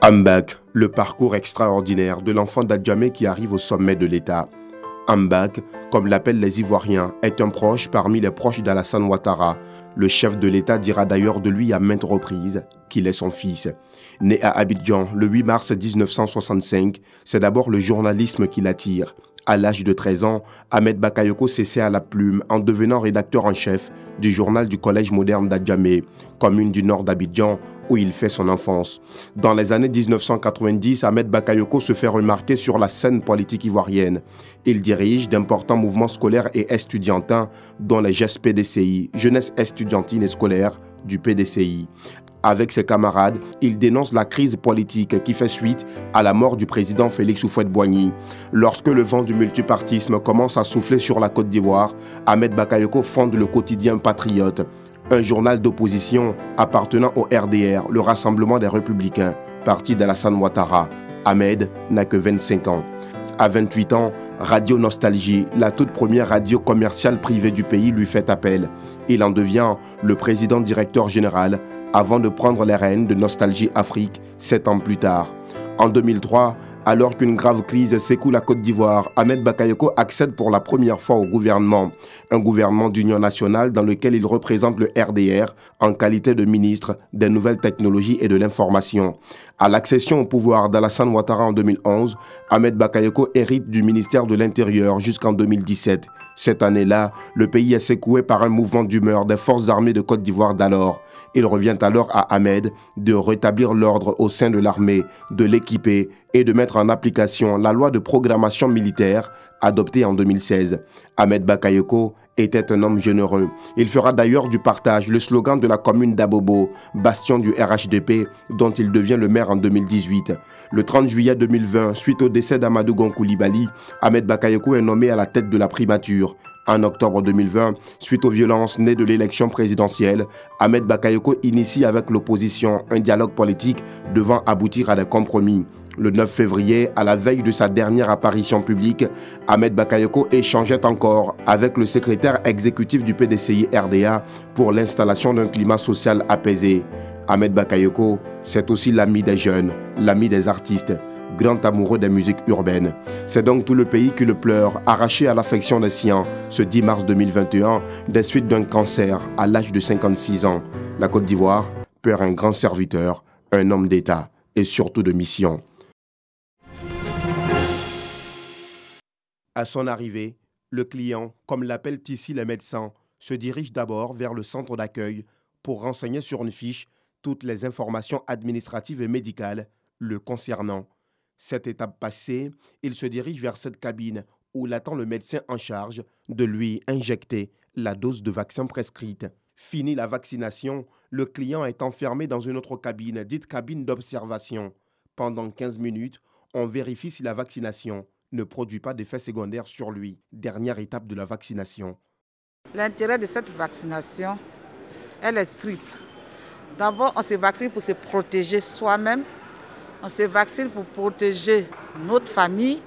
Ambak, le parcours extraordinaire de l'enfant d'Adjamé qui arrive au sommet de l'État. Ambak, comme l'appellent les Ivoiriens, est un proche parmi les proches d'Alassane Ouattara. Le chef de l'État dira d'ailleurs de lui à maintes reprises qu'il est son fils. Né à Abidjan le 8 mars 1965, c'est d'abord le journalisme qui l'attire. À l'âge de 13 ans, Ahmed Bakayoko s'essaie à la plume en devenant rédacteur en chef du journal du Collège moderne d'Adjamé, commune du nord d'Abidjan, où il fait son enfance. Dans les années 1990, Ahmed Bakayoko se fait remarquer sur la scène politique ivoirienne. Il dirige d'importants mouvements scolaires et estudiantins, dont les GES PDCI, Jeunesse estudiantine et scolaire du PDCI. Avec ses camarades, il dénonce la crise politique qui fait suite à la mort du président Félix Houphouët-Boigny. Lorsque le vent du multipartisme commence à souffler sur la Côte d'Ivoire, Ahmed Bakayoko fonde le quotidien Patriote, un journal d'opposition appartenant au RDR, le Rassemblement des Républicains, parti d'Alassane Ouattara. Ahmed n'a que 25 ans. À 28 ans, Radio Nostalgie, la toute première radio commerciale privée du pays, lui fait appel. Il en devient le président directeur général avant de prendre les rênes de Nostalgie Afrique 7 ans plus tard. En 2003, alors qu'une grave crise secoue la Côte d'Ivoire, Ahmed Bakayoko accède pour la première fois au gouvernement. Un gouvernement d'union nationale dans lequel il représente le RDR en qualité de ministre des Nouvelles Technologies et de l'Information. À l'accession au pouvoir d'Alassane Ouattara en 2011, Ahmed Bakayoko hérite du ministère de l'Intérieur jusqu'en 2017. Cette année-là, le pays est secoué par un mouvement d'humeur des forces armées de Côte d'Ivoire d'alors. Il revient alors à Ahmed de rétablir l'ordre au sein de l'armée, de l'équiper et de mettre en application la loi de programmation militaire adoptée en 2016. Ahmed Bakayoko était un homme généreux. Il fera d'ailleurs du partage le slogan de la commune d'Abobo, bastion du RHDP, dont il devient le maire en 2018. Le 30 juillet 2020, suite au décès d'Amadou Gon Coulibaly, Ahmed Bakayoko est nommé à la tête de la primature. En octobre 2020, suite aux violences nées de l'élection présidentielle, Ahmed Bakayoko initie avec l'opposition un dialogue politique devant aboutir à des compromis. Le 9 février, à la veille de sa dernière apparition publique, Ahmed Bakayoko échangeait encore avec le secrétaire exécutif du PDCI RDA pour l'installation d'un climat social apaisé. Ahmed Bakayoko, c'est aussi l'ami des jeunes, l'ami des artistes, grand amoureux des musiques urbaines. C'est donc tout le pays qui le pleure, arraché à l'affection des siens, ce 10 mars 2021, des suites d'un cancer à l'âge de 56 ans. La Côte d'Ivoire perd un grand serviteur, un homme d'État et surtout de mission. À son arrivée, le client, comme l'appellent ici les médecins, se dirige d'abord vers le centre d'accueil pour renseigner sur une fiche toutes les informations administratives et médicales le concernant. Cette étape passée, il se dirige vers cette cabine où l'attend le médecin en charge de lui injecter la dose de vaccin prescrite. Fini la vaccination, le client est enfermé dans une autre cabine, dite cabine d'observation. Pendant 15 minutes, on vérifie si la vaccination ne produit pas d'effets secondaires sur lui. Dernière étape de la vaccination. L'intérêt de cette vaccination, elle est triple. D'abord, on se vaccine pour se protéger soi-même, on se vaccine pour protéger notre famille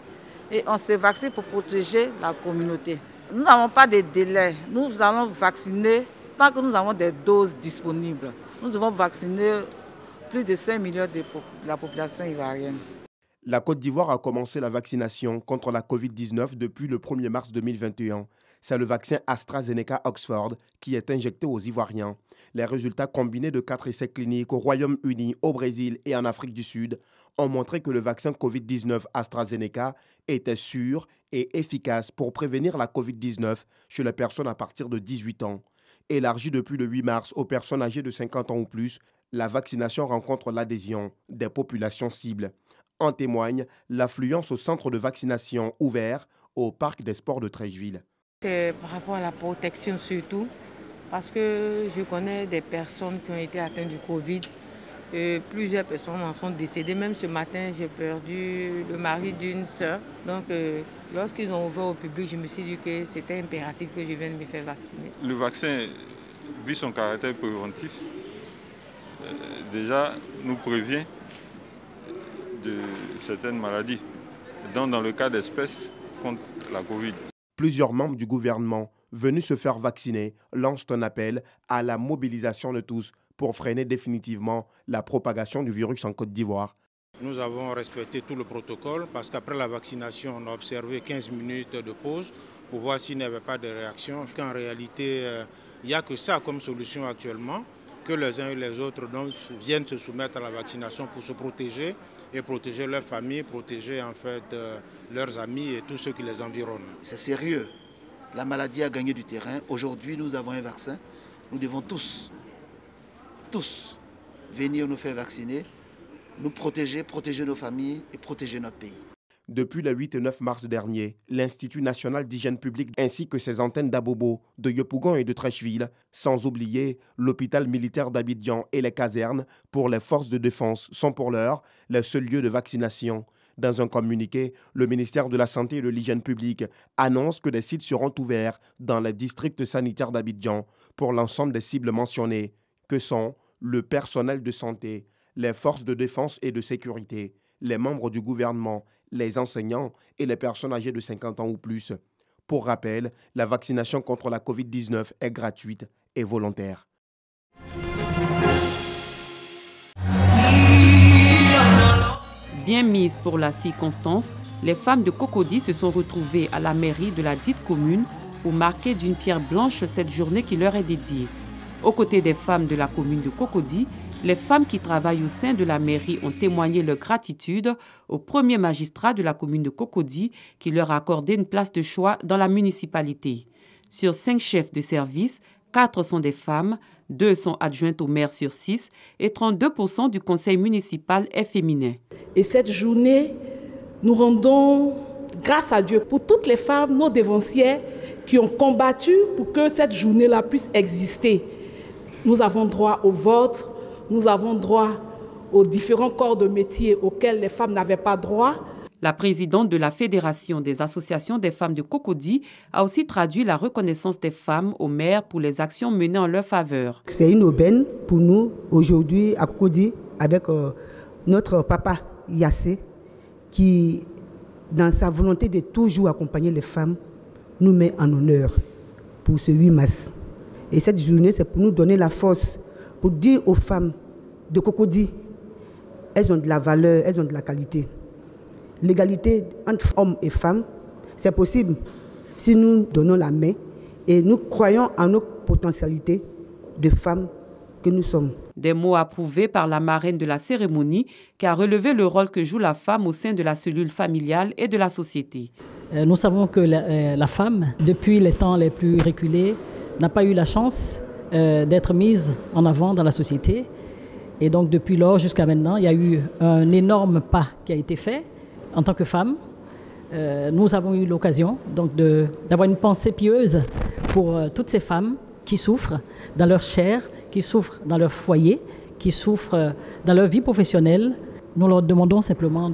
et on se vaccine pour protéger la communauté. Nous n'avons pas de délai. Nous allons vacciner tant que nous avons des doses disponibles. Nous devons vacciner plus de 5 millions de la population ivoirienne. La Côte d'Ivoire a commencé la vaccination contre la Covid-19 depuis le 1er mars 2021. C'est le vaccin AstraZeneca Oxford qui est injecté aux Ivoiriens. Les résultats combinés de 4 essais cliniques au Royaume-Uni, au Brésil et en Afrique du Sud ont montré que le vaccin Covid-19 AstraZeneca était sûr et efficace pour prévenir la Covid-19 chez les personnes à partir de 18 ans. Élargi depuis le 8 mars aux personnes âgées de 50 ans ou plus, la vaccination rencontre l'adhésion des populations cibles. En témoigne l'affluence au centre de vaccination ouvert au parc des sports de Treichville. C'est par rapport à la protection surtout, parce que je connais des personnes qui ont été atteintes du Covid. Plusieurs personnes en sont décédées. Même ce matin, j'ai perdu le mari d'une sœur. Donc, lorsqu'ils ont ouvert au public, je me suis dit que c'était impératif que je vienne me faire vacciner. Le vaccin, vu son caractère préventif, déjà nous prévient de certaines maladies, dans le cas d'espèce contre la Covid. Plusieurs membres du gouvernement venus se faire vacciner lancent un appel à la mobilisation de tous pour freiner définitivement la propagation du virus en Côte d'Ivoire. Nous avons respecté tout le protocole parce qu'après la vaccination, on a observé 15 minutes de pause pour voir s'il n'y avait pas de réaction. En réalité, il n'y a que ça comme solution actuellement, que les uns et les autres donc, viennent se soumettre à la vaccination pour se protéger et protéger leur famille, protéger en fait leurs amis et tous ceux qui les environnent. C'est sérieux. La maladie a gagné du terrain. Aujourd'hui, nous avons un vaccin. Nous devons tous venir nous faire vacciner, nous protéger, protéger nos familles et protéger notre pays. Depuis le 8 et 9 mars dernier, l'Institut national d'hygiène publique ainsi que ses antennes d'Abobo, de Yopougon et de Trècheville, sans oublier l'hôpital militaire d'Abidjan et les casernes pour les forces de défense sont pour l'heure les seuls lieux de vaccination. Dans un communiqué, le ministère de la Santé et de l'Hygiène publique annonce que des sites seront ouverts dans les districts sanitaires d'Abidjan pour l'ensemble des cibles mentionnées, que sont le personnel de santé, les forces de défense et de sécurité, les membres du gouvernement, les enseignants et les personnes âgées de 50 ans ou plus. Pour rappel, la vaccination contre la COVID-19 est gratuite et volontaire. Bien mises pour la circonstance, les femmes de Cocody se sont retrouvées à la mairie de la dite commune pour marquer d'une pierre blanche cette journée qui leur est dédiée. Aux côtés des femmes de la commune de Cocody, les femmes qui travaillent au sein de la mairie ont témoigné leur gratitude au premier magistrat de la commune de Cocody qui leur a accordé une place de choix dans la municipalité. Sur 5 chefs de service, 4 sont des femmes, 2 sont adjointes au maire sur 6 et 32% du conseil municipal est féminin. Et cette journée, nous rendons grâce à Dieu pour toutes les femmes, nos dévancières, qui ont combattu pour que cette journée-là puisse exister. Nous avons droit au vote, nous avons droit aux différents corps de métier auxquels les femmes n'avaient pas droit. La présidente de la Fédération des associations des femmes de Cocody a aussi traduit la reconnaissance des femmes au maire pour les actions menées en leur faveur. C'est une aubaine pour nous aujourd'hui à Cocody avec notre papa Yassé qui, dans sa volonté de toujours accompagner les femmes, nous met en honneur pour ce 8 mars. Et cette journée, c'est pour nous donner la force, pour dire aux femmes de Cocody, elles ont de la valeur, elles ont de la qualité. L'égalité entre hommes et femmes, c'est possible si nous donnons la main et nous croyons en nos potentialités de femmes que nous sommes. Des mots approuvés par la marraine de la cérémonie qui a relevé le rôle que joue la femme au sein de la cellule familiale et de la société. Nous savons que la femme, depuis les temps les plus reculés, n'a pas eu la chance d'être mise en avant dans la société. Et donc depuis lors jusqu'à maintenant, il y a eu un énorme pas qui a été fait en tant que femme. Nous avons eu l'occasion donc d'avoir une pensée pieuse pour toutes ces femmes qui souffrent dans leur chair, qui souffrent dans leur foyer, qui souffrent dans leur vie professionnelle. Nous leur demandons simplement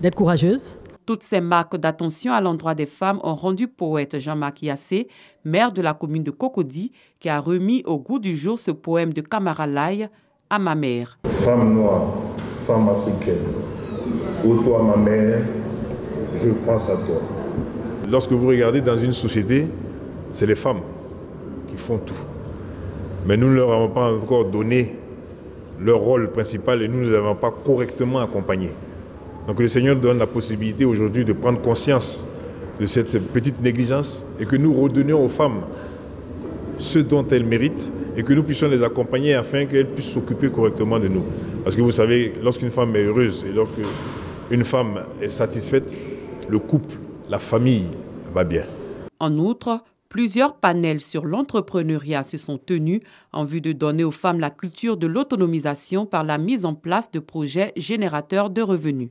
d'être courageuses. Toutes ces marques d'attention à l'endroit des femmes ont rendu poète Jean-Marc Yassé, maire de la commune de Cocody, qui a remis au goût du jour ce poème de Camara Laye, à ma mère. Femme noire, femme africaine, ô toi ma mère, je pense à toi. Lorsque vous regardez dans une société, c'est les femmes qui font tout. Mais nous ne leur avons pas encore donné leur rôle principal et nous ne les avons pas correctement accompagnés. Donc le Seigneur donne la possibilité aujourd'hui de prendre conscience de cette petite négligence et que nous redonnions aux femmes ce dont elles méritent et que nous puissions les accompagner afin qu'elles puissent s'occuper correctement de nous. Parce que vous savez, lorsqu'une femme est heureuse et lorsqu'une femme est satisfaite, le couple, la famille va bien. En outre, plusieurs panels sur l'entrepreneuriat se sont tenus en vue de donner aux femmes la culture de l'autonomisation par la mise en place de projets générateurs de revenus.